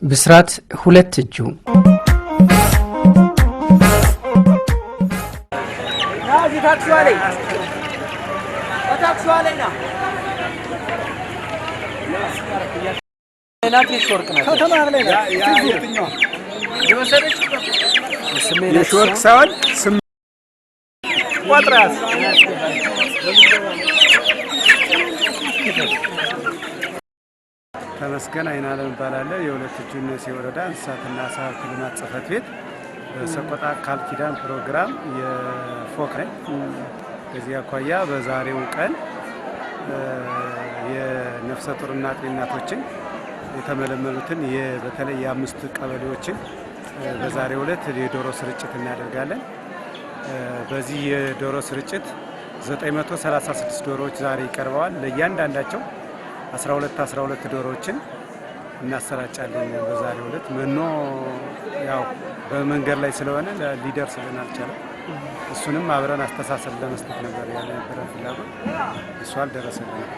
ብስራት ሁለት እጁ ናዚ ታክሷለኝ ታክሷለኝና ላቴ ሾርቅ ነው ከተማ ላይ ያ የትኛው የወሰደች የሾርቅ ሳይሆን ስም ቋጥራስ ተመስገን አይናለም ባላለ የሁለት እጁነት የወረዳ እንስሳትና ዓሳ ሀብት ልማት ጽሕፈት ቤት በሰቆጣ ቃል ኪዳን ፕሮግራም የፎክ ነኝ። ከዚህ አኳያ በዛሬው ቀን የነፍሰ ጡር እናቶችን የተመለመሉትን በተለይ የአምስት ቀበሌዎችን በዛሬው ዕለት የዶሮ ስርጭት እናደርጋለን። በዚህ የዶሮ ስርጭት 936 ዶሮዎች ዛሬ ይቀርበዋል። ለእያንዳንዳቸው 12 ዶሮዎችን እናሰራጫለን። በዛሬው ዕለት መኖ ያው በመንገድ ላይ ስለሆነ ሊደርስልን አልቻለም። እሱንም አብረን አስተሳሰብ ለመስጠት ነበር ያለ ፍላጎት፣ እሱ አልደረሰልንም።